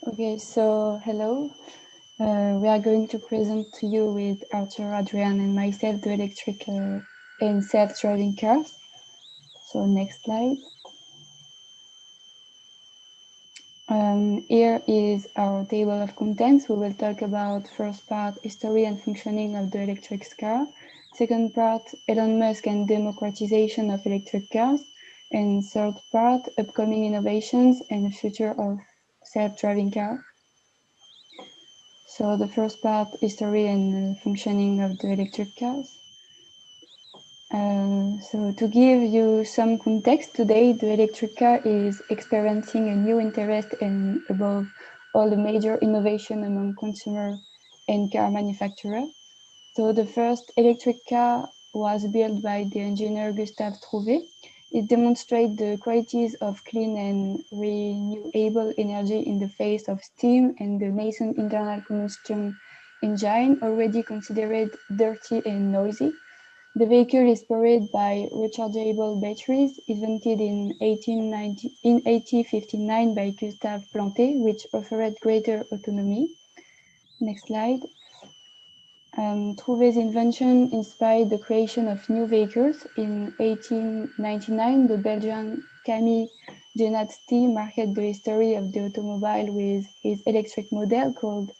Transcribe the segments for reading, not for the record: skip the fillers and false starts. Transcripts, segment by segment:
Okay, so hello. We are going to present to you with Arthur, Adrian, and myself the electric and self-driving cars. So next slide. Here is our table of contents. We will talk about first part, history and functioning of the electric car. Second part, Elon Musk and democratization of electric cars. And third part, upcoming innovations and future of self-driving car. So the first part, history and functioning of the electric cars. So to give you some context, today the electric car is experiencing a new interest and above all the major innovation among consumer and car manufacturers. So the first electric car was built by the engineer Gustave Trouvé. It demonstrates the qualities of clean and renewable energy in the face of steam and the nascent internal combustion engine, already considered dirty and noisy. The vehicle is powered by rechargeable batteries invented in 1859 by Gustave Planté, which offered greater autonomy. Next slide. Trouvé's invention inspired the creation of new vehicles. In 1899, the Belgian Camille Genat-Stee marked the history of the automobile with his electric model called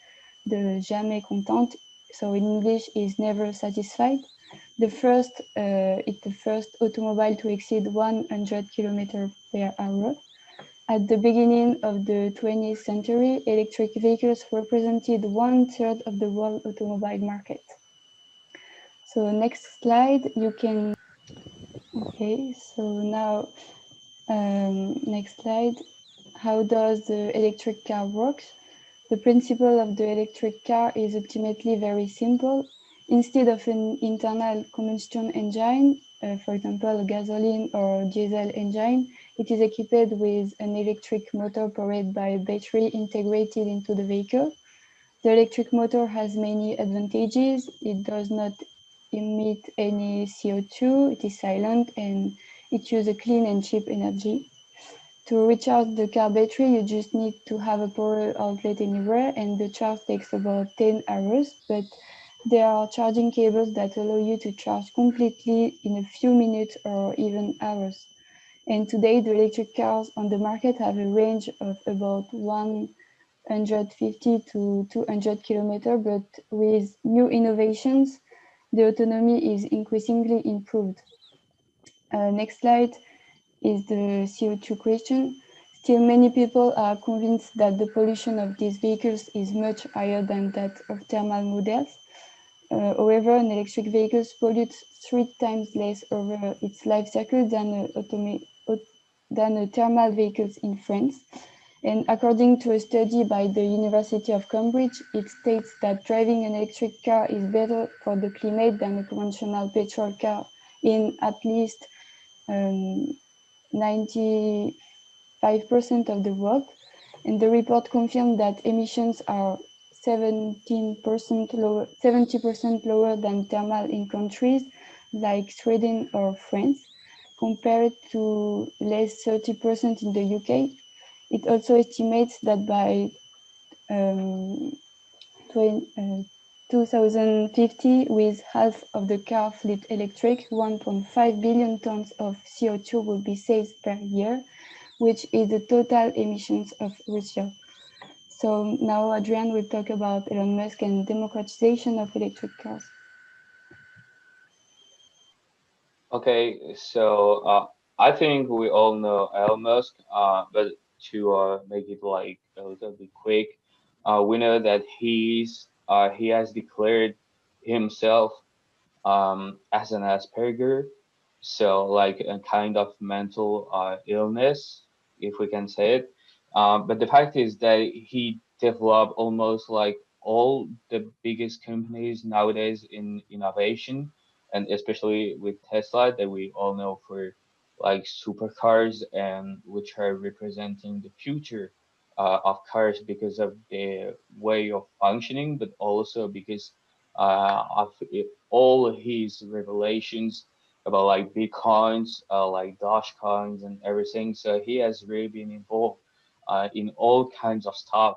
the Jamais Content. So in English, is never satisfied. It's the first automobile to exceed 100 kilometers per hour. At the beginning of the 20th century, electric vehicles represented 1/3 of the world automobile market. So next slide, you can, okay, so now next slide, how does the electric car work? The principle of the electric car is ultimately very simple. Instead of an internal combustion engine, for example, a gasoline or diesel engine, it is equipped with an electric motor powered by a battery integrated into the vehicle. The electric motor has many advantages. It does not emit any CO2, it is silent, and it uses clean and cheap energy. To recharge the car battery, you just need to have a power outlet anywhere, and the charge takes about 10 hours. But there are charging cables that allow you to charge completely in a few minutes or even hours. And today, the electric cars on the market have a range of about 150 to 200 kilometers, but with new innovations, the autonomy is increasingly improved. Next slide is the CO2 question. Still, many people are convinced that the pollution of these vehicles is much higher than that of thermal models. However, an electric vehicle pollutes 3 times less over its life cycle than a thermal vehicles in France. And according to a study by the University of Cambridge, it states that driving an electric car is better for the climate than a conventional petrol car in at least 95% of the world. And the report confirmed that emissions are 70% lower than thermal in countries like Sweden or France, compared to less 30% in the UK. It also estimates that by um, 2050, with half of the car fleet electric, 1.5 billion tons of CO2 will be saved per year, which is the total emissions of Russia. So now Adrian will talk about Elon Musk and democratization of electric cars. Okay, so I think we all know Elon Musk, but to make it like a little bit quick, we know that he has declared himself as an Asperger, so like a kind of mental illness, if we can say it. But the fact is that he developed almost like all the biggest companies nowadays in innovation, and especially with Tesla that we all know for like supercars and which are representing the future of cars because of their way of functioning, but also because of all his revelations about like bitcoins, like Dogecoins and everything. So he has really been involved in all kinds of stuff.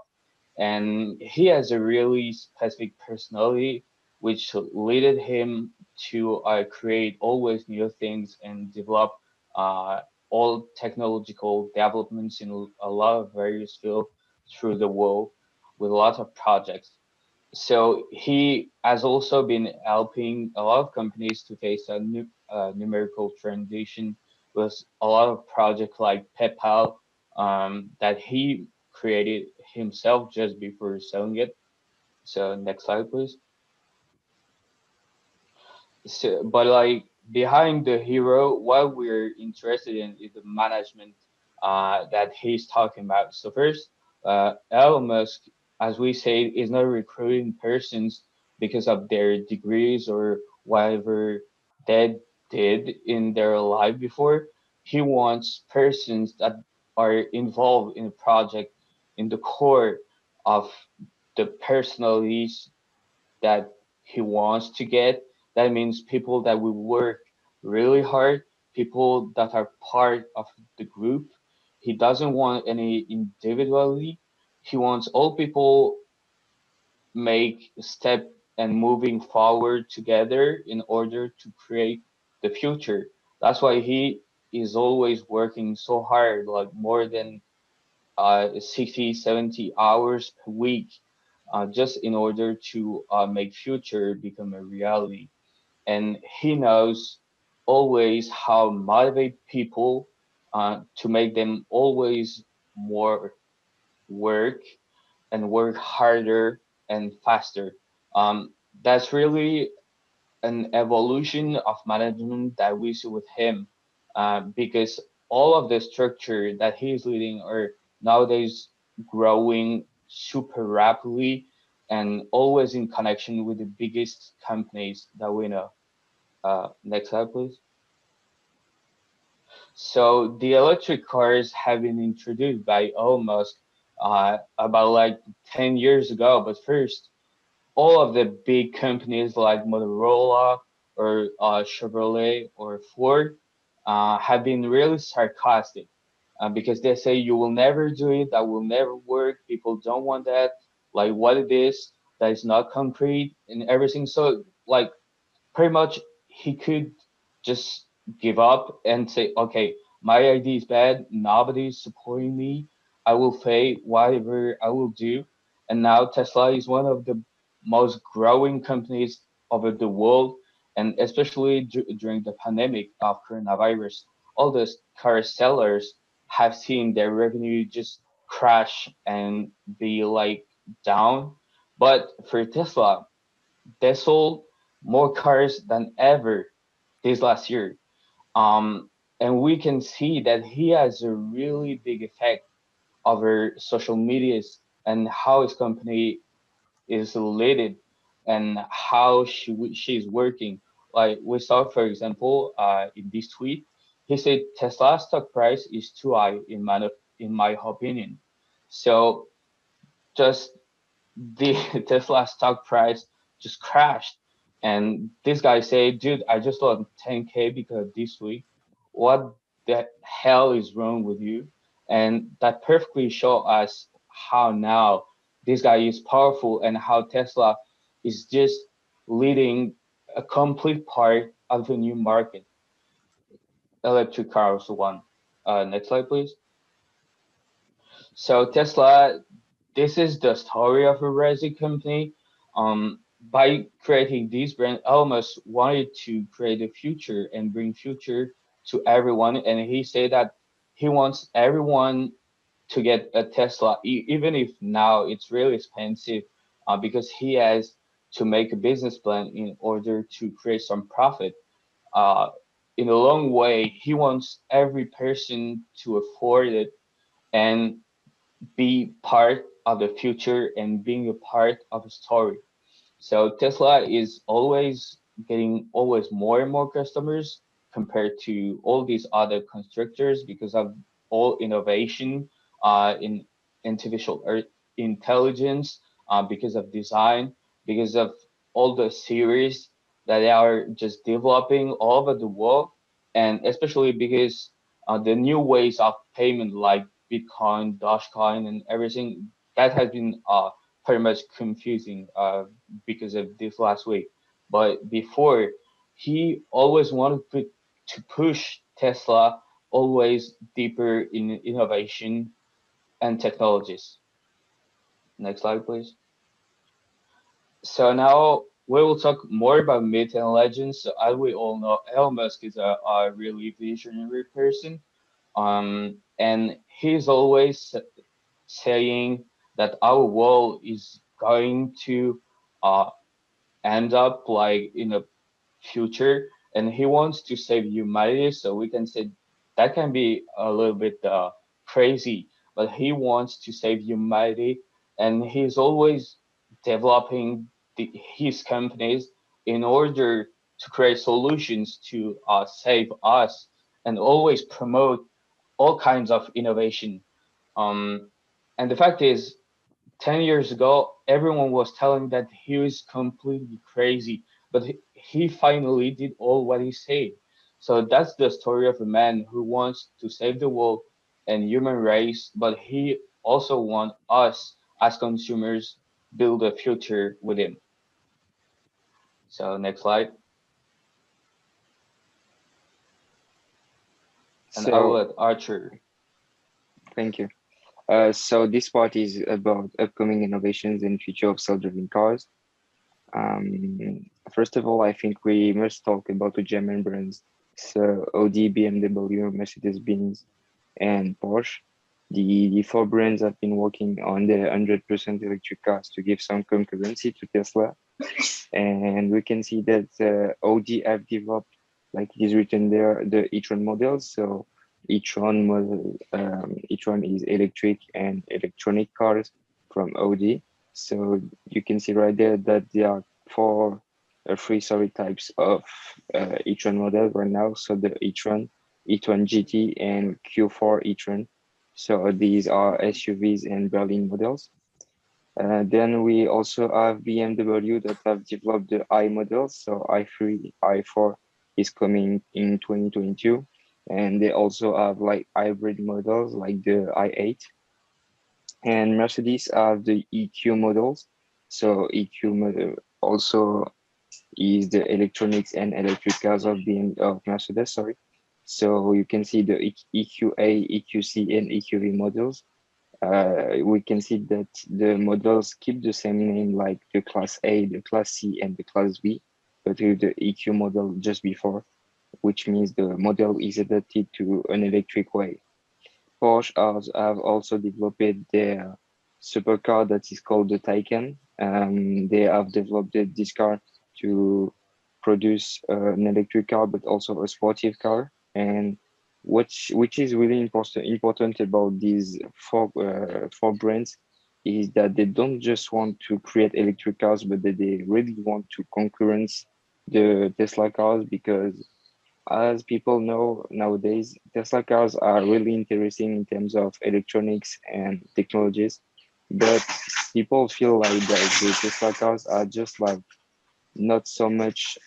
and he has a really specific personality, which led him to create always new things and develop uh, all technological developments in a lot of various fields through the world with a lot of projects. So he has also been helping a lot of companies to face a numerical transition with a lot of projects like PayPal that he created himself just before selling it. So next slide, please. So, but like behind the hero, what we're interested in is the management that he's talking about. So first, Elon Musk, as we say, is not recruiting persons because of their degrees or whatever they did in their life before. He wants persons that are involved in a project in the core of the personalities that he wants to get. That means people that will work really hard, people that are part of the group. He doesn't want any individually. He wants all people make a step and moving forward together in order to create the future. That's why he is always working so hard, like more than 60, 70 hours per week, just in order to make future become a reality. And he knows always how motivate people to make them always more work and work harder and faster. That's really an evolution of management that we see with him, because all of the structure that he's leading are nowadays growing super rapidly and always in connection with the biggest companies that we know. Next slide, please. So the electric cars have been introduced by Elon Musk about like 10 years ago, but first all of the big companies like Motorola or Chevrolet or Ford have been really sarcastic because they say you will never do it, that will never work. People don't want that. Like what it is, that is not concrete and everything. So like pretty much he could just give up and say, okay, my idea is bad. Nobody's supporting me. I will fail whatever I will do. And now Tesla is one of the most growing companies over the world. And especially during the pandemic of coronavirus, all the car sellers have seen their revenue just crash and be like down. But for Tesla, they sold more cars than ever this last year. Um, and we can see that he has a really big effect over social medias and how his company is related and how she's working. Like we saw, for example, in this tweet, he said Tesla stock price is too high in my opinion. So just the Tesla stock price just crashed. And this guy said, dude, I just lost 10K because this week. What the hell is wrong with you? And that perfectly show us how now this guy is powerful and how Tesla is just leading a complete part of the new market. Electric cars one. Next slide, please. So Tesla, this is the story of a rising company. By creating this brand, Elmus wanted to create a future and bring future to everyone. And he said that he wants everyone to get a Tesla, even if now it's really expensive, because he has to make a business plan in order to create some profit. Uh, in a long way, he wants every person to afford it and be part of the future and being a part of a story. So Tesla is always getting always more and more customers compared to all these other constructors because of all innovation in artificial intelligence, because of design, because of all the series that they are just developing all over the world, and especially because the new ways of payment like Bitcoin, Dogecoin, and everything that has been pretty much confusing because of this last week. But before, he always wanted to push Tesla always deeper in innovation and technologies. Next slide, please. So now we will talk more about myth and legends. So as we all know, Elon Musk is a really visionary person. And he's always saying that our world is going to uh, end up like in a future, and he wants to save humanity. So we can say that can be a little bit crazy, but he wants to save humanity, and he's always developing his companies in order to create solutions to save us, and always promote all kinds of innovation. Um, and the fact is, 10 years ago, everyone was telling that he was completely crazy, but he finally did all what he said. So that's the story of a man who wants to save the world and human race, but he also wants us as consumers build a future with him. So next slide, and I will So let Archer. thank you. So this part is about upcoming innovations in future of self-driving cars. First of all, I think we must talk about the German brands. So Audi, BMW, Mercedes-Benz, and Porsche. The four brands have been working on the 100% electric cars to give some concurrency to Tesla. And we can see that Audi have developed, like it is written there, the e-tron models. So e-tron model, e-tron is electric and electronic cars from Audi. So you can see right there that there are three types of e-tron models right now. So the e-tron, e-tron GT, and Q4 e-tron. So these are SUVs and Berlin models. Then we also have BMW that have developed the I models. So i3, i4 is coming in 2022. And they also have like hybrid models like the i8. And Mercedes have the EQ models. So EQ model also is the electronics and electric cars of Mercedes, sorry. So you can see the EQA, EQC, and EQV models. We can see that the models keep the same name like the class A, the class C, and the class B, but with the EQ model just before, which means the model is adapted to an electric way. Porsche have also developed their supercar that is called the Taycan. They have developed this car to produce an electric car, but also a sportive car. And which is really important about these four brands is that they don't just want to create electric cars, but that they really want to concurrence the Tesla cars because as people know nowadays, Tesla cars are really interesting in terms of electronics and technologies, but people feel like that the Tesla cars are just like not so much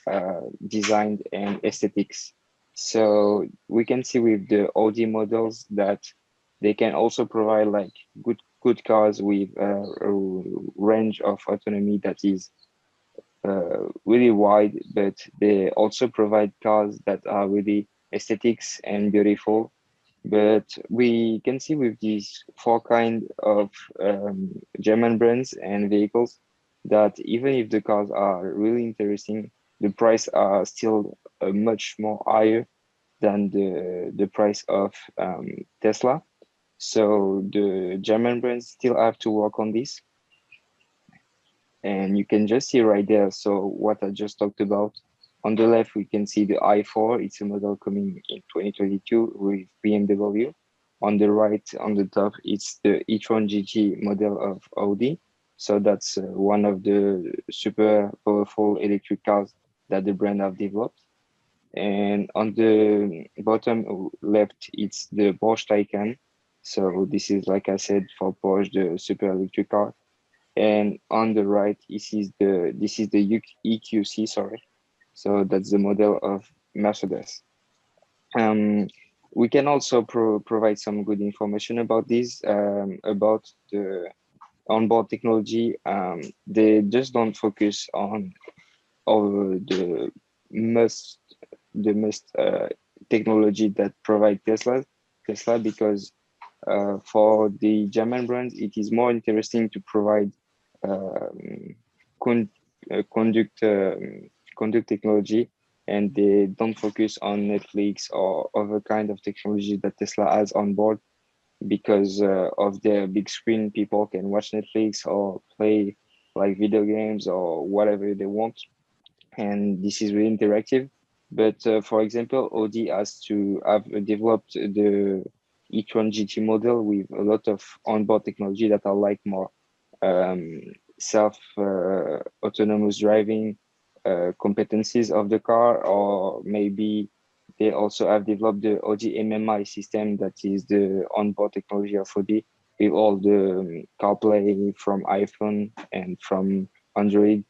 designed and aesthetics. So we can see with the Audi models that they can also provide like good cars with a range of autonomy that is really wide, but they also provide cars that are really aesthetics and beautiful. But we can see with these four kind of German brands and vehicles that even if the cars are really interesting, the price are still much more higher than the price of Tesla. So the German brands still have to work on this, and you can just see right there. So what I just talked about. On the left, we can see the i4. It's a model coming in 2022 with BMW. On the right, on the top, it's the e-tron GT model of Audi. So that's one of the super powerful electric cars that the brand have developed. And on the bottom left, it's the Porsche Taycan. So this is, like I said, for Porsche, the super electric car. And on the right, this is the EQC, sorry. So that's the model of Mercedes. Um, we can also provide some good information about this, about onboard technology, they just don't focus on all most the most technology that provide Tesla, because for the German brands, it is more interesting to provide um, con- conduct conduct technology, and they don't focus on Netflix or other kind of technology that Tesla has on board, because of their big screen. People can watch Netflix or play like video games or whatever they want, and this is really interactive. But for example, Audi has to have developed the e-tron GT model with a lot of onboard technology that are like more um, self autonomous driving competencies of the car, or maybe they also have developed the Audi MMI system, that is the onboard technology of Audi, with all the CarPlay from iPhone and from Android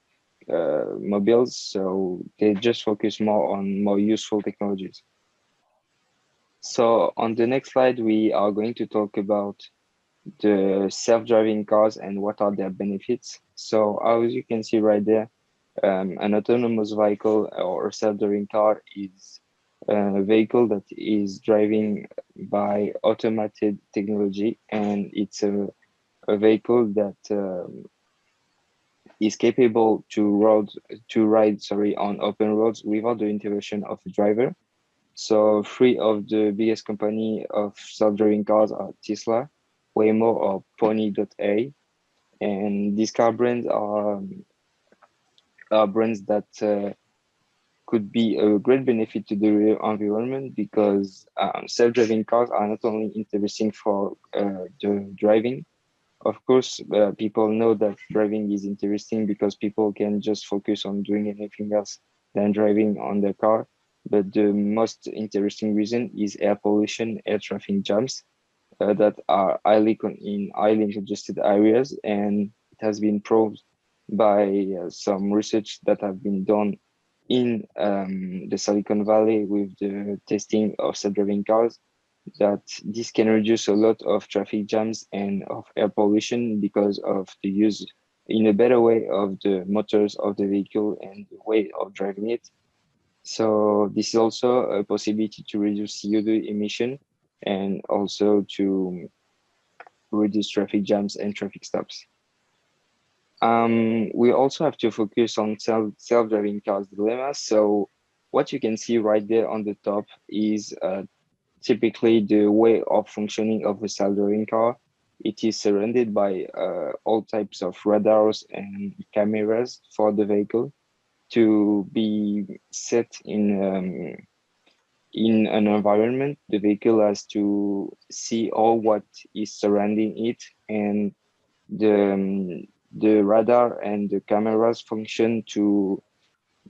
mobiles. So they just focus more on more useful technologies. So on the next slide, we are going to talk about the self-driving cars and what are their benefits. So as you can see right there, an autonomous vehicle or a self-driving car is a vehicle that is driving by automated technology, and it's a vehicle that is capable to ride on open roads without the intervention of a driver. So three of the biggest company of self-driving cars are Tesla, Waymo, or Pony.ai, and these car brands are brands that could be a great benefit to the environment, because self-driving cars are not only interesting for the driving. Of course, people know that driving is interesting because people can just focus on doing anything else than driving on their car. But the most interesting reason is air pollution, air traffic jams that are in highly congested areas, and it has been proved by some research that have been done in the Silicon Valley with the testing of self-driving cars, that this can reduce a lot of traffic jams and of air pollution because of the use in a better way of the motors of the vehicle and the way of driving it. So this is also a possibility to reduce CO2 emission, and also to reduce traffic jams and traffic stops. We also have to focus on self-driving cars dilemma. So what you can see right there on the top is typically the way of functioning of a self-driving car. It is surrounded by all types of radars and cameras for the vehicle to be set in an environment. The vehicle has to see all what is surrounding it, and the radar and the cameras function to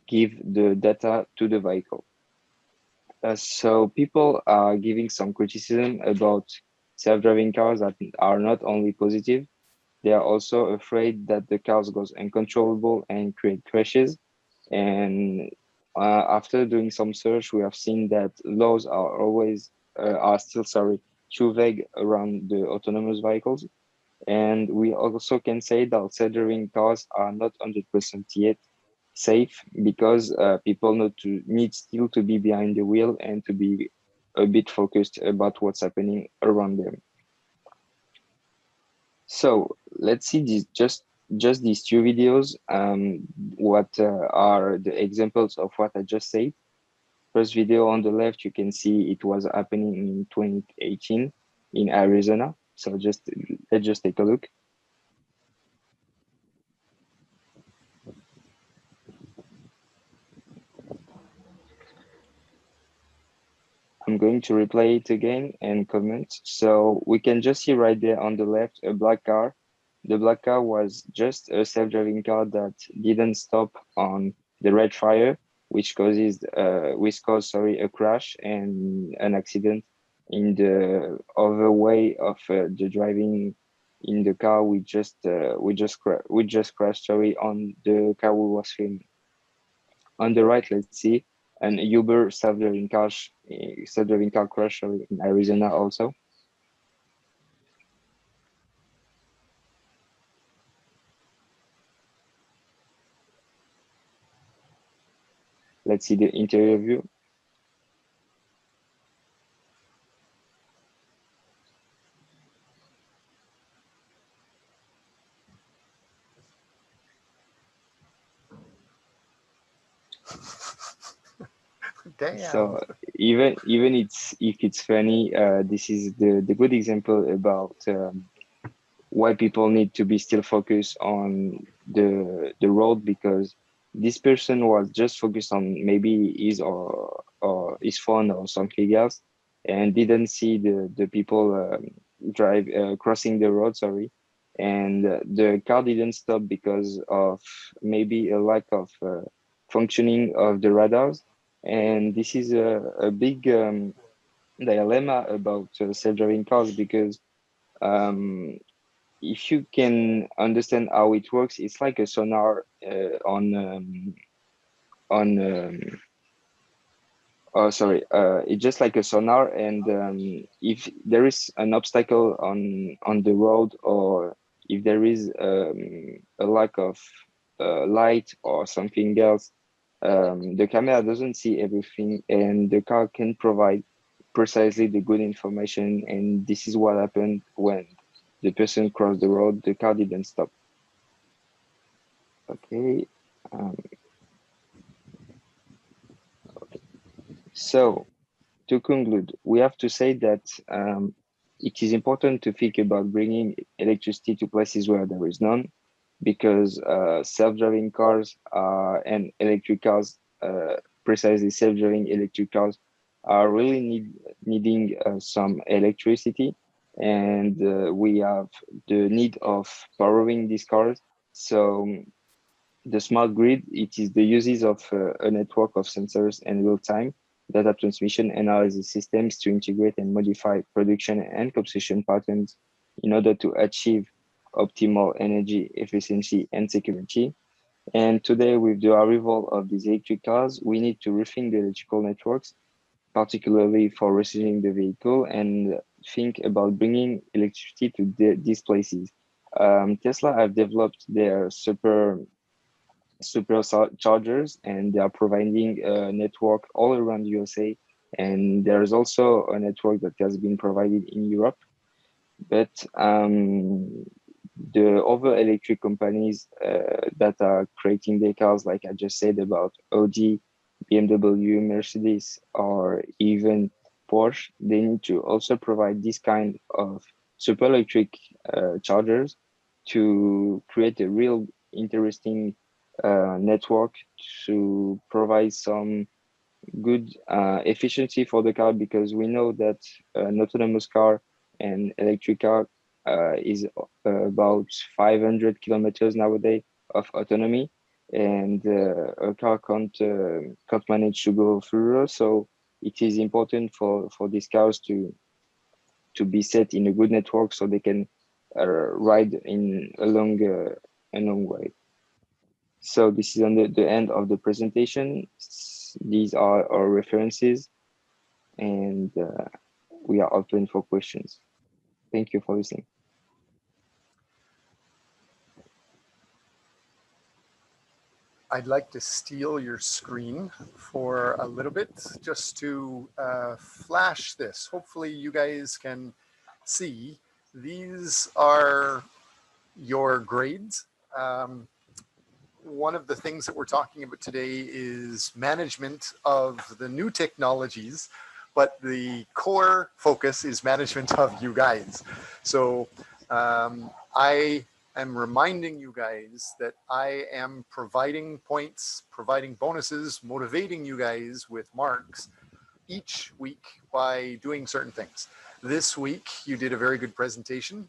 give the data to the vehicle. So people are giving some criticism about self-driving cars that are not only positive, they are also afraid that the cars goes uncontrollable and create crashes. And after doing some search, we have seen that laws are still too vague around the autonomous vehicles. And we also can say that self-driving cars are not 100% yet safe, because people need still to be behind the wheel and to be a bit focused about what's happening around them. So let's see just these two videos. What are the examples of what I just said? First video on the left, you can see it was happening in 2018 in Arizona. So let's just take a look. I'm going to replay it again and comment. So we can just see right there on the left a black car. The black car was just a self-driving car that didn't stop on the red fire, which caused a crash and an accident in the other way of the driving in the car. We just crashed on the car we was filming. On the right, let's see an Uber self-driving car crash in Arizona also. let's see the interior view. Damn. So even if it's funny, this is the good example about why people need to be still focused on the road, because this person was just focused on maybe his or his phone or something else, and didn't see the people drive crossing the road, sorry, and the car didn't stop because of maybe a lack of functioning of the radars. And this is a big dilemma about self-driving cars, because um, if you can understand how it works, it's like a sonar on oh sorry, it's just like a sonar, and if there is an obstacle on the road, or if there is a lack of light or something else, the camera doesn't see everything, and the car can provide precisely the good information. And this is what happened when the person crossed the road. The car didn't stop. Okay. Um, so to conclude, we have to say that it is important to think about bringing electricity to places where there is none, because self-driving cars and electric cars, precisely self-driving electric cars, are really needing some electricity, and we have the need of powering these cars. So the smart grid, it is the uses of a network of sensors and real-time data transmission analysis systems to integrate and modify production and consumption patterns in order to achieve optimal energy efficiency and security. And today, with the arrival of these electric cars, we need to rethink the electrical networks, particularly for receiving the vehicle, and think about bringing electricity to these places. Tesla have developed their superchargers, and they are providing a network all around USA. And there's also a network that has been provided in Europe. But the other electric companies that are creating their cars, like I just said about Audi, BMW, Mercedes, or even Porsche, they need to also provide this kind of super electric chargers to create a real interesting network to provide some good efficiency for the car, because we know that an autonomous car and electric car is about 500 kilometers nowadays of autonomy, and a car can't manage to go further. So it is important for these cars to be set in a good network so they can ride in a long way. So this is on the end of the presentation. These are our references, and we are open for questions. Thank you for listening. I'd like to steal your screen for a little bit just to flash this. Hopefully you guys can see. These are your grades. One of the things that we're talking about today is management of the new technologies, but the core focus is management of you guys. So I am reminding you guys that I am providing points, providing bonuses, motivating you guys with marks each week by doing certain things. This week, you did a very good presentation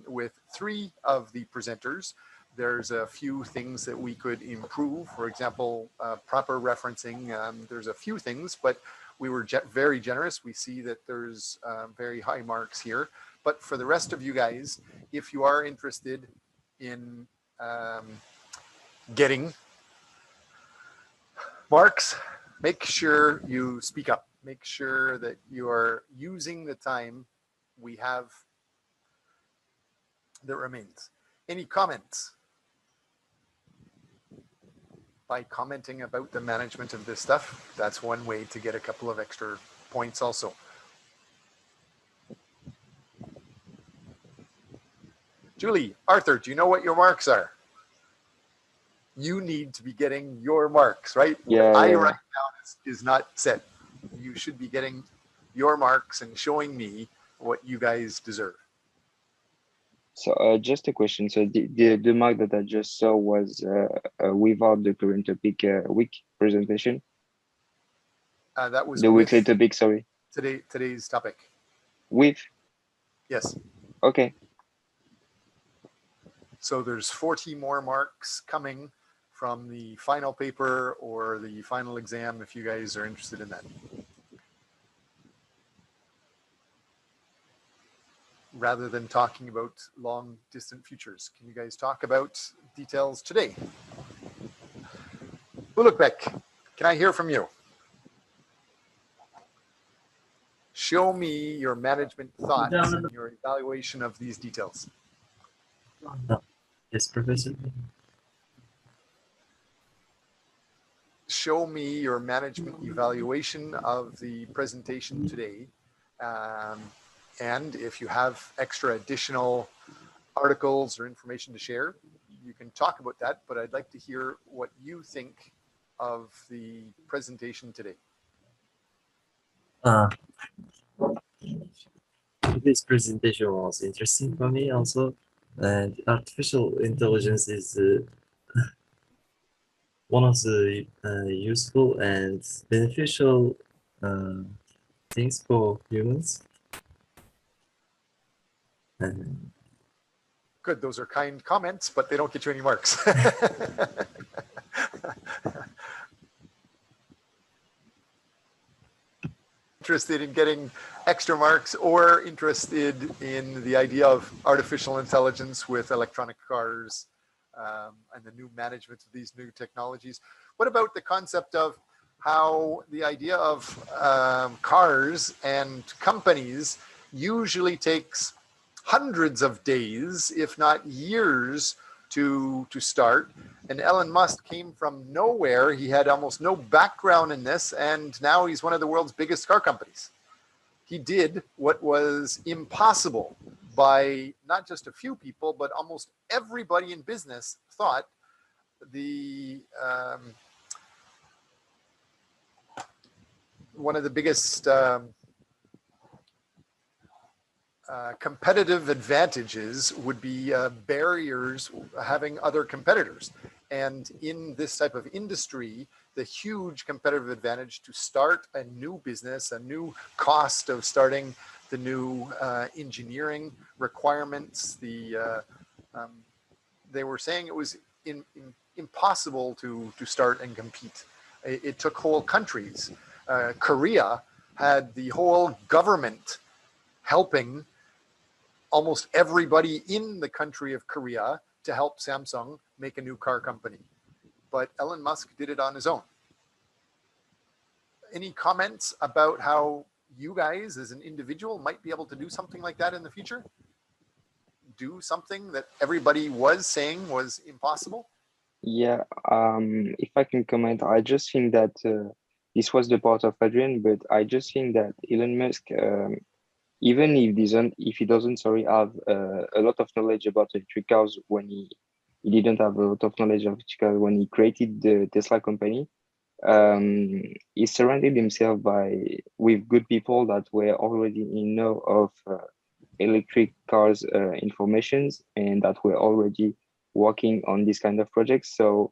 with 3 of the presenters. There's a few things that we could improve. For example, proper referencing. There's a few things, but we were very generous. We see that there's very high marks here. But for the rest of you guys, if you are interested in getting marks, make sure you speak up. Make sure that you are using the time we have that remains. Any comments? by commenting about the management of this stuff. That's one way to get a couple of extra points also. Julie, Arthur, do you know what your marks are? You need to be getting your marks, right? Yeah, What I yeah. write down is not set. You should be getting your marks and showing me what you guys deserve. So just a question. So the mark that I just saw was without the current topic week presentation. That was The weekly with topic, sorry. today's topic. With? Yes. Okay. So there's 40 more marks coming from the final paper or the final exam if you guys are interested in that. Rather than talking about long distant futures, can you guys talk about details today? Ulukbek, can I hear from you? Show me your management thoughts and your evaluation of these details. Yes, Professor. Show me your management evaluation of the presentation today. And if you have extra additional articles or information to share, you can talk about that, but I'd like to hear what you think of the presentation today. This presentation was interesting for me also, and artificial intelligence is one of the useful and beneficial things for humans. Good, those are kind comments, but they don't get you any marks. Interested in getting extra marks or interested in the idea of artificial intelligence with electronic cars and the new management of these new technologies. What about the concept of how the idea of cars and companies usually takes hundreds of days, if not years, to start. And Elon Musk came from nowhere. He had almost no background in this, and now he's one of the world's biggest car companies. He did what was impossible by not just a few people, but almost everybody in business thought the one of the biggest competitive advantages would be barriers having other competitors. And in this type of industry, the huge competitive advantage to start a new business, a new cost of starting the new engineering requirements, they were saying it was impossible to start and compete. It took whole countries. Korea had the whole government helping almost everybody in the country of Korea to help Samsung make a new car company. But Elon Musk did it on his own. Any comments about how you guys as an individual might be able to do something like that in the future? Do something that everybody was saying was impossible? Yeah, if I can comment, I just think that this was the part of Adrian, but I just think that Elon Musk, even if he doesn't have a lot of knowledge about electric cars when he didn't have a lot of knowledge of electric cars when he created the Tesla company, he surrounded himself with good people that were already in know of electric cars informations and that were already working on this kind of projects. So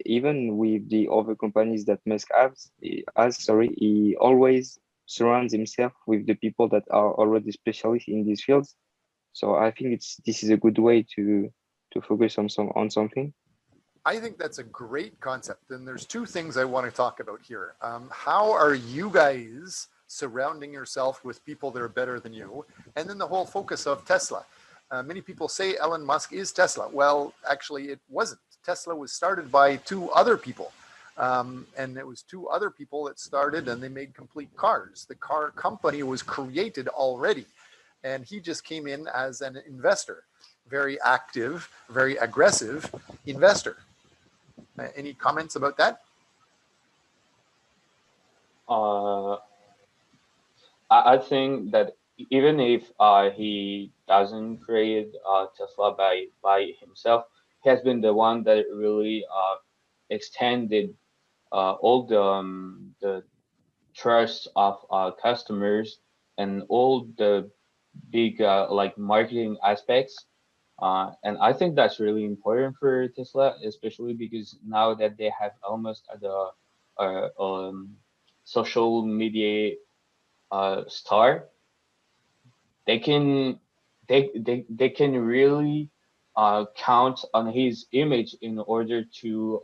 even with the other companies that Musk has, he always surrounds himself with the people that are already specialists in these fields. So I think this is a good way to focus on something. I think that's a great concept. And there's two things I want to talk about here. How are you guys surrounding yourself with people that are better than you? And then the whole focus of Tesla. Many people say Elon Musk is Tesla. Well, actually it wasn't. Tesla was started by two other people. And it was two other people that started and they made complete cars. The car company was created already. And he just came in as an investor, very active, very aggressive investor. Any comments about that? Uh, I think that even if he doesn't create Tesla by himself, he has been the one that really extended all the trust of customers and all the big like marketing aspects. And I think that's really important for Tesla, especially because now that they have almost the social media star, they can they can really count on his image in order to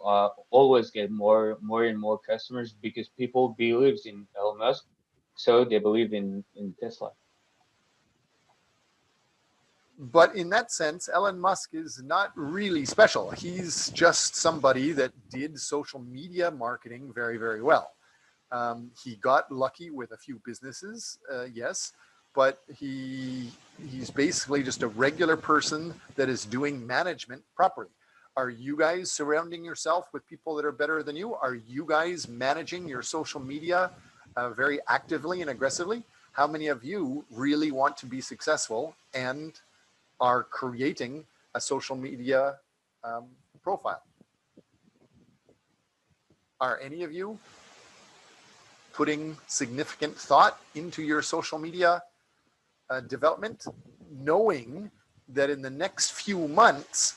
always get more and more customers because people believes in Elon Musk, so they believe in Tesla. But in that sense, Elon Musk is not really special. He's just somebody that did social media marketing very, very well. He got lucky with a few businesses, yes, but he's basically just a regular person that is doing management properly. Are you guys surrounding yourself with people that are better than you? Are you guys managing your social media very actively and aggressively? How many of you really want to be successful and are creating a social media profile? Are any of you putting significant thought into your social media development, knowing that in the next few months,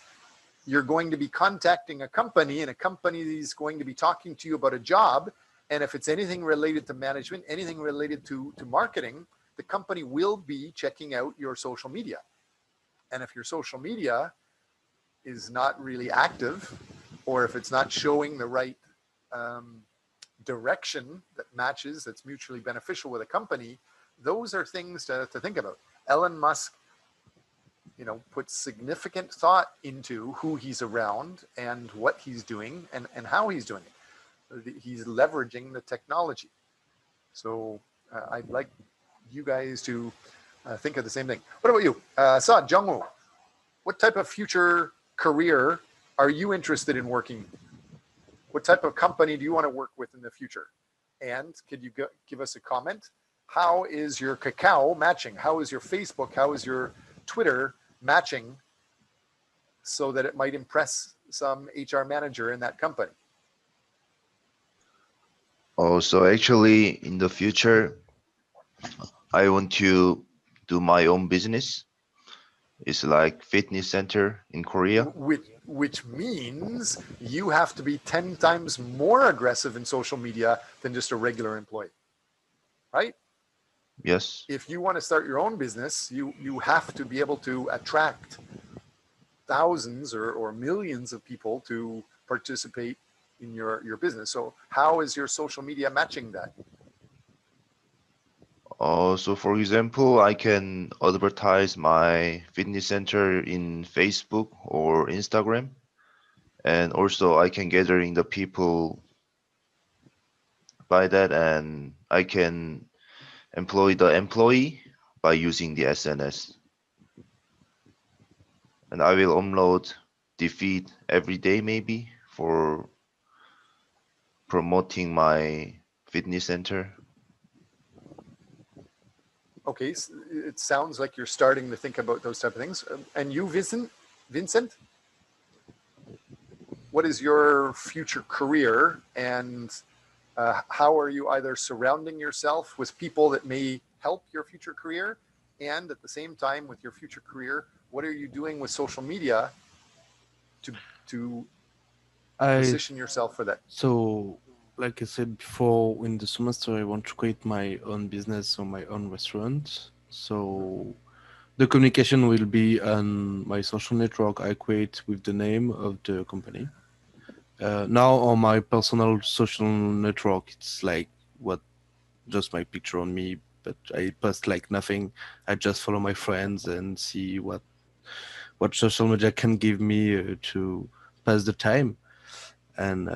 you're going to be contacting a company and a company is going to be talking to you about a job. And if it's anything related to management, anything related to marketing, the company will be checking out your social media. And if your social media is not really active, or if it's not showing the right direction that matches, that's mutually beneficial with a company, those are things to think about. Elon Musk, puts significant thought into who he's around and what he's doing and how he's doing it. He's leveraging the technology. So I'd like you guys to think of the same thing. What about you? Saad, Jungwoo, what type of future career are you interested in working? What type of company do you want to work with in the future? And could you give us a comment? How is your Kakao matching? How is your Facebook? How is your Twitter matching so that it might impress some HR manager in that company? Oh, so actually in the future, I want to do my own business. It's like fitness center in Korea. Which means you have to be 10 times more aggressive in social media than just a regular employee, right? Yes. If you want to start your own business, you have to be able to attract thousands or millions of people to participate in your business. So how is your social media matching that? So for example, I can advertise my fitness center in Facebook or Instagram. And also I can gathering the people by that, and I can employ the employee by using the SNS. And I will upload the feed every day maybe for promoting my fitness center. Okay, so it sounds like you're starting to think about those type of things. And you, Vincent, what is your future career, and how are you either surrounding yourself with people that may help your future career, and at the same time with your future career, what are you doing with social media to position yourself for that? So, like I said before, in the semester, I want to create my own business or my own restaurant. So, the communication will be on my social network I create with the name of the company. Now, on my personal social network, it's like just my picture on me, but I post like nothing. I just follow my friends and see what social media can give me to pass the time. And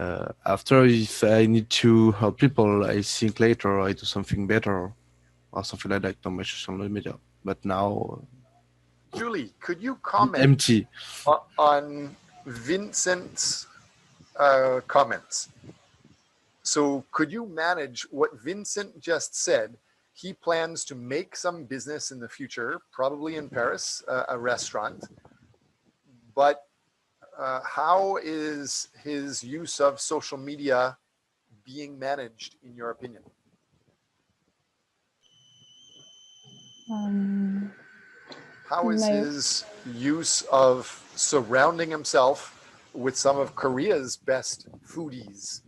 after, if I need to help people, I think later I do something better or something like that on my social media. But now, Julie, could you comment empty. on Vincent's comments. So could you manage what Vincent just said? He plans to make some business in the future, probably in Paris, a restaurant. But how is his use of social media being managed, in your opinion? How is his use of surrounding himself with some of Korea's best foodies?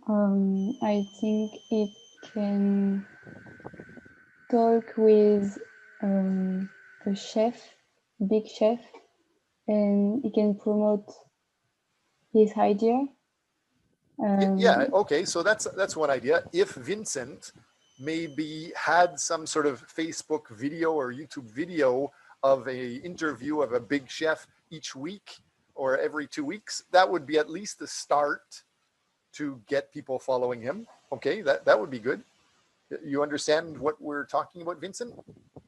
I think it can talk with a chef, big chef, and he can promote his idea. Yeah, okay, so that's one idea. If Vincent maybe had some sort of Facebook video or YouTube video of a interview of a big chef each week or every 2 weeks, that would be at least the start to get people following him. Okay, that would be good. You understand what we're talking about, Vincent?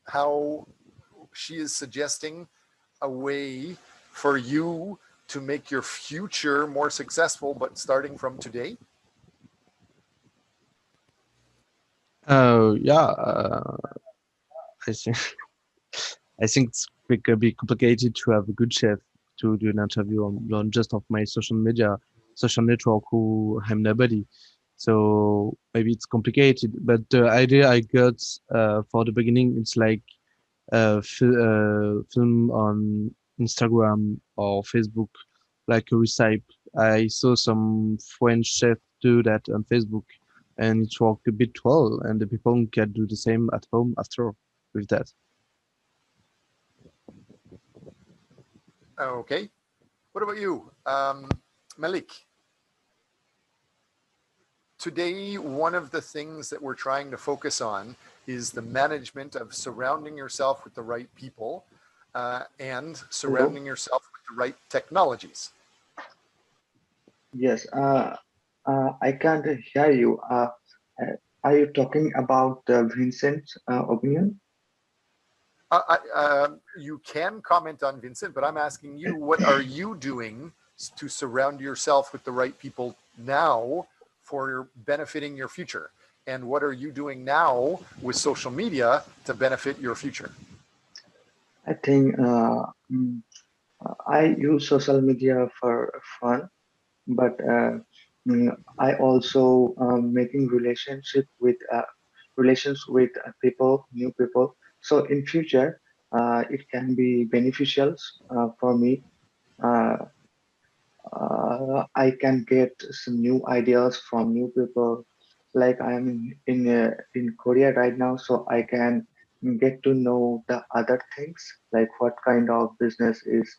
How she is suggesting a way for you to make your future more successful, but starting from today? Yeah, I think I think it's a bit complicated to have a good chef to do an interview on just of my social network who I'm nobody. So maybe it's complicated, but the idea I got for the beginning, it's like film on Instagram or Facebook, like a recipe. I saw some French chef do that on Facebook, and it worked a bit well, and the people can do the same at home after with that. Okay. What about you, Malik? Today, one of the things that we're trying to focus on is the management of surrounding yourself with the right people and surrounding yourself with the right technologies. Yes, I can't hear you. Are you talking about Vincent's opinion? You can comment on Vincent, but I'm asking you, what are you doing to surround yourself with the right people now for benefiting your future? And what are you doing now with social media to benefit your future? I think I use social media for fun, but I also making relations with people, new people. So in future, it can be beneficial for me. Uh, I can get some new ideas from new people. Like I'm in Korea right now, so I can get to know the other things, like what kind of business is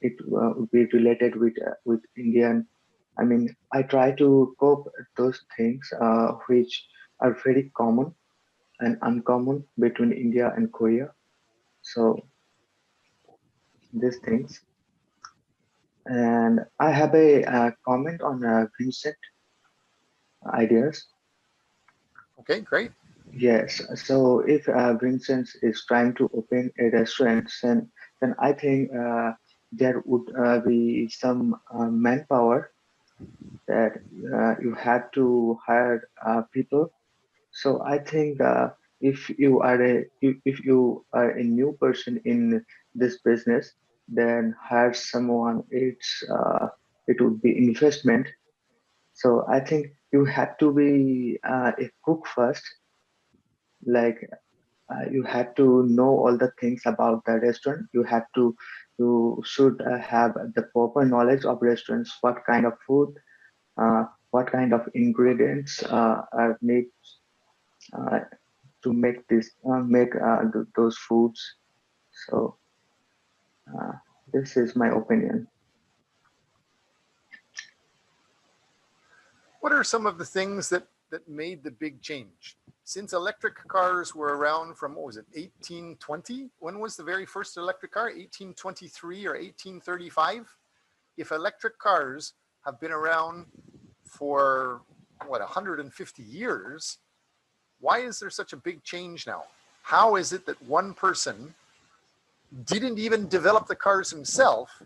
it would be related with Indian. I mean, I try to cope those things which are very common and uncommon between India and Korea. So these things. And I have a comment on Vincent ideas. Okay, great. Yes. So if Vincent is trying to open a restaurant, then I think there would be some manpower that you had to hire people. So I think if you are a new person in this business, then hire someone. It would be investment. So I think you had to be a cook first. Like you had to know all the things about the restaurant. You should have the proper knowledge of restaurants. What kind of food, what kind of ingredients are needed uh, to make those foods. So uh, this is my opinion. What are some of the things that made the big change? Since electric cars were around from, what was it, 1820? When was the very first electric car? 1823 or 1835? If electric cars have been around for, 150 years, why is there such a big change now? How is it that one person didn't even develop the cars himself,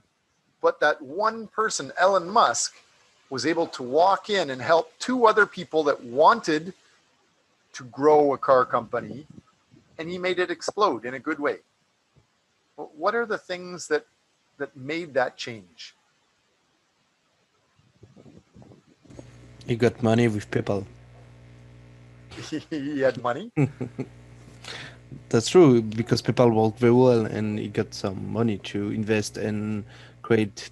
but that one person, Elon Musk, was able to walk in and help two other people that wanted to grow a car company, and he made it explode in a good way. What are the things that made that change? He got money with PayPal. He had money. That's true, because PayPal worked very well, and he got some money to invest and create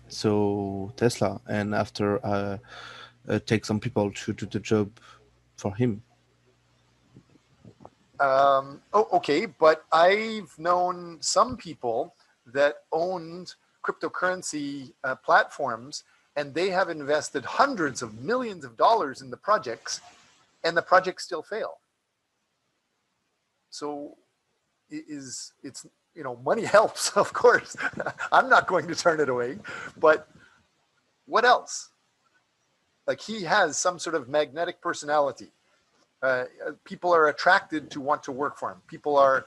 Tesla, and after take some people to do the job for him. Okay, but I've known some people that owned cryptocurrency platforms, and they have invested hundreds of millions of dollars in the projects, and the projects still fail. So it's money helps, of course. I'm not going to turn it away, but what else? Like, he has some sort of magnetic personality. People are attracted to want to work for him. People are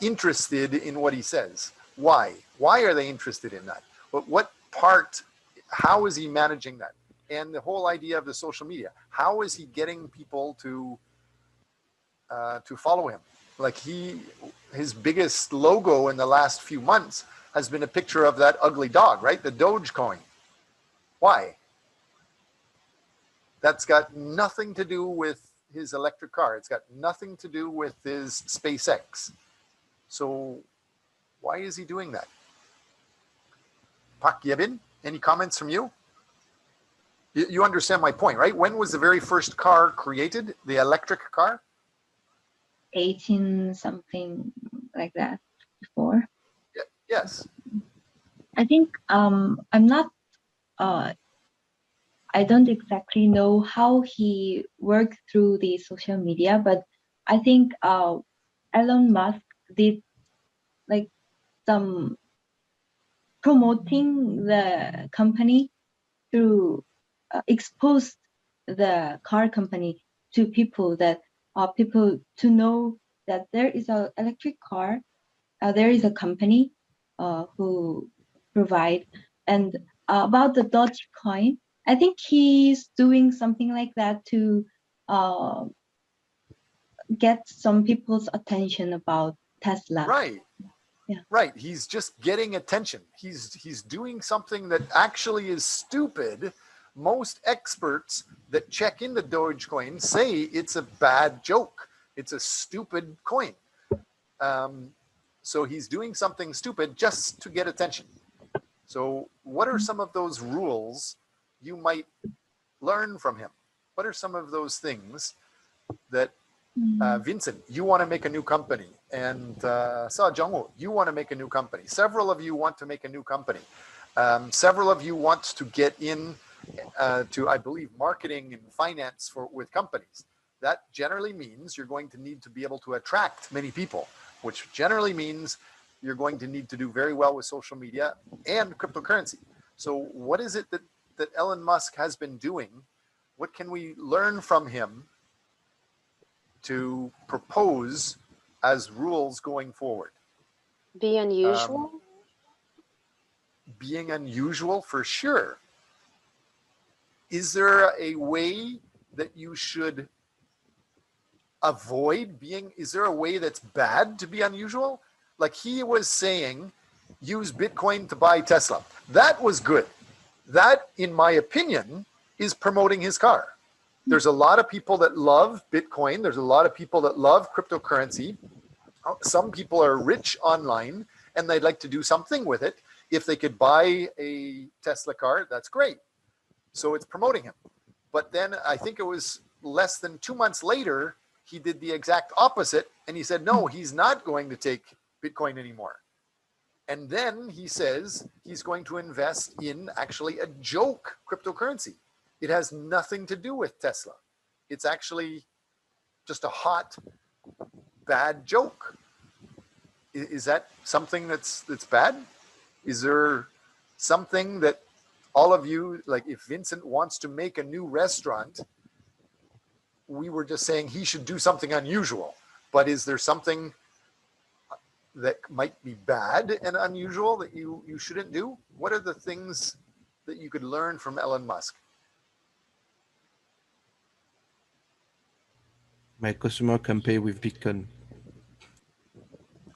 interested in what he says. Why? Why are they interested in that? But what part, how is he managing that? And the whole idea of the social media, how is he getting people to follow him? Like, his biggest logo in the last few months has been a picture of that ugly dog, right? The Dogecoin. Why? That's got nothing to do with his electric car. It's got nothing to do with his SpaceX. So why is he doing that? Pak Yebin, any comments from you? You understand my point, right? When was the very first car created, the electric car? 18 something like that before. Yes. I think I'm not I don't exactly know how he worked through the social media, but I think Elon Musk did like some promoting the company to expose the car company to people, that people to know that there is an electric car, there is a company who provide. And about the Dogecoin, I think he's doing something like that to get some people's attention about Tesla. Right. Yeah. Right. He's just getting attention. He's doing something that actually is stupid. Most experts that check into Dogecoin say it's a bad joke. It's a stupid coin. So he's doing something stupid just to get attention. So what are some of those rules you might learn from him? What are some of those things that Vincent, you want to make a new company, and Sa Jongwoo, you want to make a new company. Several of you want to make a new company. Several of you want to get in to, I believe, marketing and finance with companies. That generally means you're going to need to be able to attract many people, which generally means you're going to need to do very well with social media and cryptocurrency. So what is it that Elon Musk has been doing? What can we learn from him to propose as rules going forward? Be unusual? Being unusual, for sure. Is there a way that you should avoid being, is there a way that's bad to be unusual? Like, he was saying, use Bitcoin to buy Tesla. That was good. That, in my opinion, is promoting his car. There's a lot of people that love Bitcoin. There's a lot of people that love cryptocurrency. Some people are rich online and they'd like to do something with it. If they could buy a Tesla car, that's great. So it's promoting him. But then I think it was less than 2 months later, he did the exact opposite. And he said, no, he's not going to take Bitcoin anymore. And then he says he's going to invest in actually a joke cryptocurrency. It has nothing to do with Tesla. It's actually just a hot, bad joke. Is that something that's bad? Is there something that all of you, like if Vincent wants to make a new restaurant, we were just saying he should do something unusual. But is there something that might be bad and unusual that you shouldn't do? What are the things that you could learn from Elon Musk? My customer can pay with Bitcoin.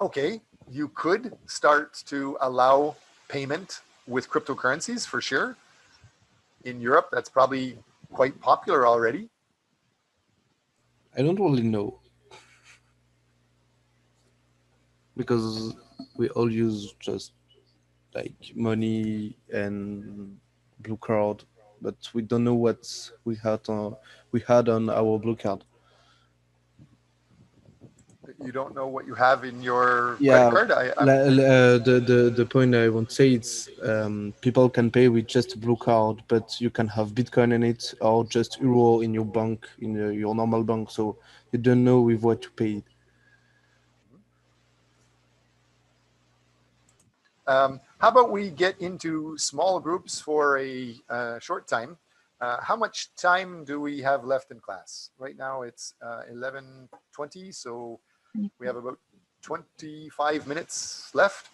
Okay, you could start to allow payment with cryptocurrencies for sure. In Europe, that's probably quite popular already. I don't really know. Because we all use just like money and blue card, but we don't know what we had on our blue card. You don't know what you have in your Yeah, credit card? the point I want to say it's people can pay with just a blue card, but you can have Bitcoin in it or just euro in your bank, in your normal bank, so you don't know with what to pay. How about we get into small groups for a short time? How much time do we have left in class? Right now it's 11:20, so we have about 25 minutes left.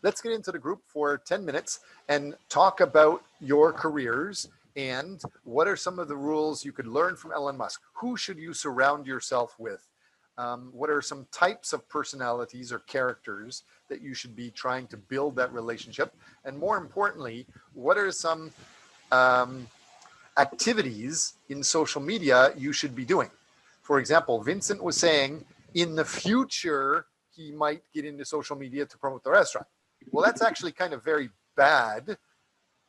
Let's get into the group for 10 minutes and talk about your careers and what are some of the rules you could learn from Elon Musk. Who should you surround yourself with? What are some types of personalities or characters that you should be trying to build that relationship? And more importantly, what are some activities in social media you should be doing? For example, Vincent was saying in the future, he might get into social media to promote the restaurant. Well, that's actually kind of very bad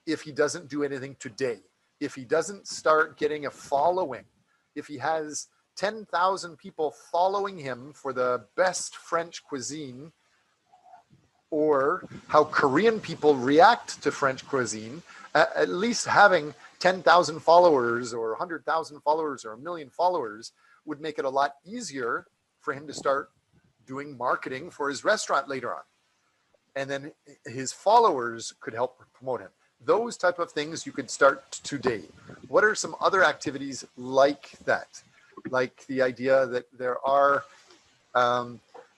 if he doesn't do anything today. If he doesn't start getting a following, if he has 10,000 people following him for the best French cuisine or how Korean people react to French cuisine, at least having 10,000 followers or 100,000 followers or 1 million followers would make it a lot easier for him to start doing marketing for his restaurant later on. And then his followers could help promote him. Those type of things you could start today. What are some other activities like that? Like the idea that there are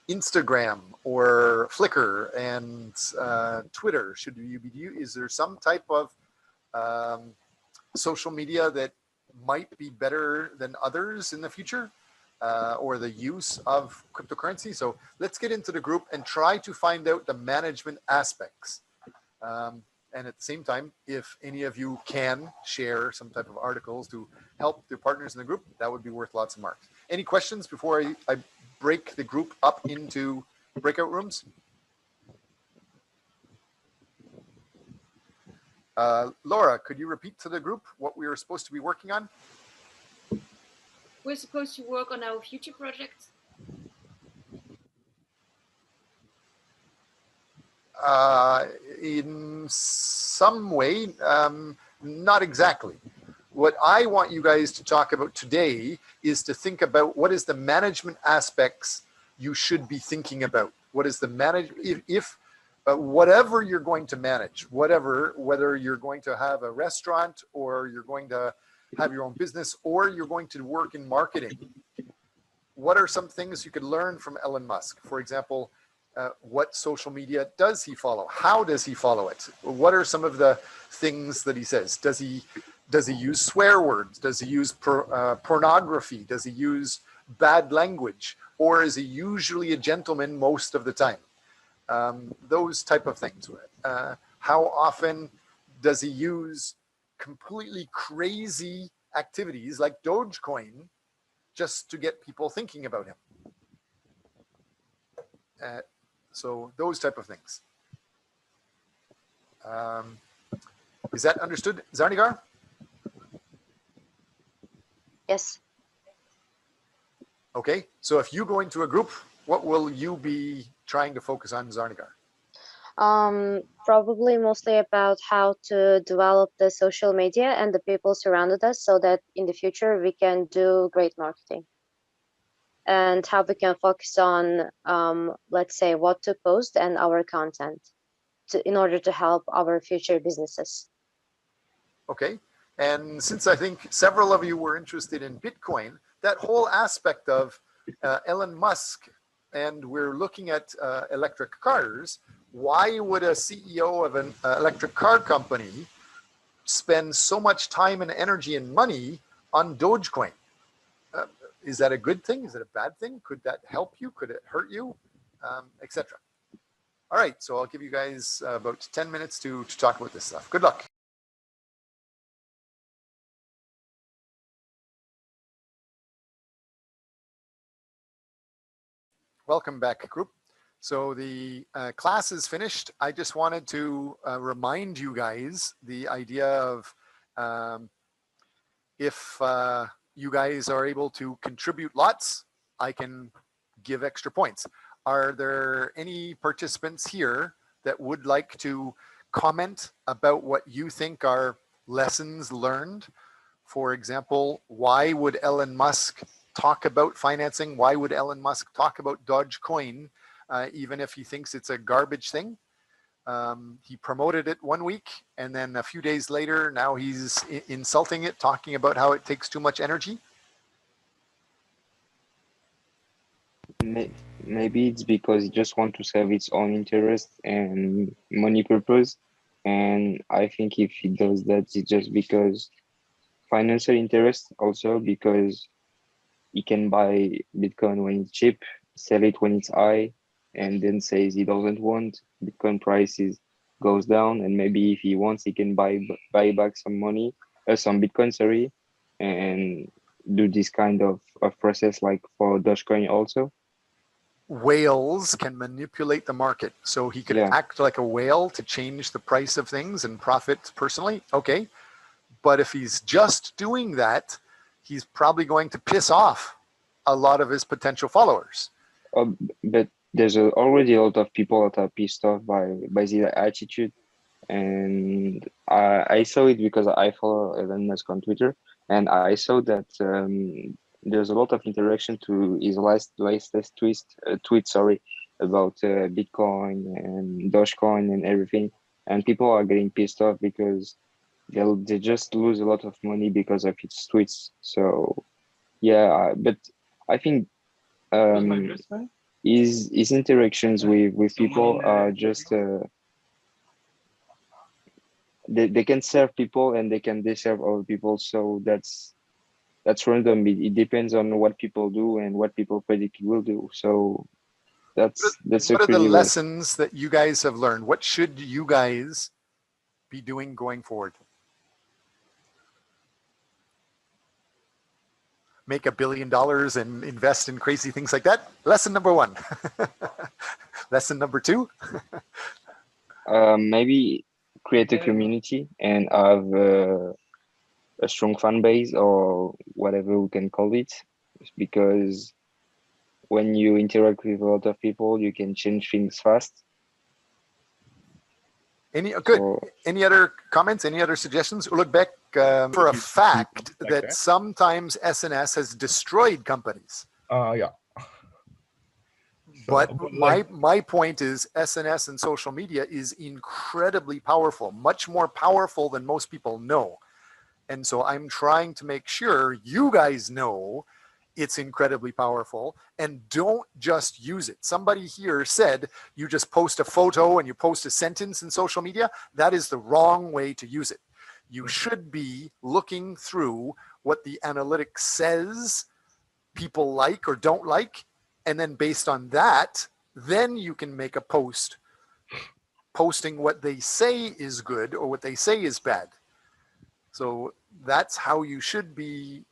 Instagram or Flickr and Twitter. Should you be? Is there some type of social media that might be better than others in the future, or the use of cryptocurrency? So let's get into the group and try to find out the management aspects. And at the same time, if any of you can share some type of articles to help your partners in the group, that would be worth lots of marks. Any questions before I break the group up into breakout rooms? Laura, could you repeat to the group what we were supposed to be working on? We're supposed to work on our future projects. In some way, not exactly. What I want you guys to talk about today is to think about what is the management aspects you should be thinking about. What is the whatever you're going to manage, whether you're going to have a restaurant or you're going to have your own business or you're going to work in marketing, what are some things you could learn from Elon Musk? For example, what social media does he follow? How does he follow it? What are some of the things that he says? Does he use swear words? Does he use pornography? Does he use bad language? Or is he usually a gentleman most of the time? Those type of things. How often does he use completely crazy activities like Dogecoin just to get people thinking about him? So those type of things. Is that understood, Zarnigar? Yes. Okay, so if you go into a group, what will you be trying to focus on, Zarnigar? Probably mostly about how to develop the social media and the people surrounded us so that in the future we can do great marketing. And how we can focus on, let's say, what to post and our content in order to help our future businesses. Okay, and since I think several of you were interested in Bitcoin, that whole aspect of Elon Musk and we're looking at electric cars, why would a CEO of an electric car company spend so much time and energy and money on Dogecoin? Is that a good thing? Is it a bad thing? Could that help you? Could it hurt you? Etc. All right, so I'll give you guys about 10 minutes to talk about this stuff. Good luck. Welcome back, group. So the class is finished. I just wanted to remind you guys the idea of if you guys are able to contribute lots, I can give extra points. Are there any participants here that would like to comment about what you think are lessons learned? For example, why would Elon Musk talk about financing? Why would Elon Musk talk about Dogecoin, even if he thinks it's a garbage thing? He promoted it one week, and then a few days later, now he's insulting it, talking about how it takes too much energy. Maybe it's because it just want to serve its own interest and money purpose. And I think if he does that, it's just because financial interest, also because he can buy Bitcoin when it's cheap, sell it when it's high, and then says he doesn't want Bitcoin prices goes down, and maybe if he wants, he can buy back some money, some Bitcoin, sorry, and do this kind of process like for Dogecoin also. Whales can manipulate the market, so he could act like a whale to change the price of things and profit personally. Okay, but if he's just doing that, he's probably going to piss off a lot of his potential followers. But there's already a lot of people that are pissed off by the attitude, and I saw it because I follow Elon Musk on Twitter, and I saw that there's a lot of interaction to his latest tweet, about Bitcoin and Dogecoin and everything, and people are getting pissed off because they just lose a lot of money because of its tweets. So yeah, but I think his interactions with people are just they can serve people and they can deserve other people. So that's random. It depends on what people do and what people predict will do. So that's what are the lessons that you guys have learned? What should you guys be doing going forward? Make $1 billion and invest in crazy things like that? Lesson number 1. Lesson number 2? Maybe create a community and have a strong fan base, or whatever we can call it, because when you interact with a lot of people, you can change things fast. Any other comments? Any other suggestions? Ulugh for a fact that sometimes SNS has destroyed companies. Yeah. But my point is SNS and social media is incredibly powerful, much more powerful than most people know. And so I'm trying to make sure you guys know it's incredibly powerful and don't just use it. Somebody here said you just post a photo and you post a sentence in social media. That is the wrong way to use it. You should be looking through what the analytics says people like or don't like. And then based on that, then you can make a post posting what they say is good or what they say is bad. So that's how you should be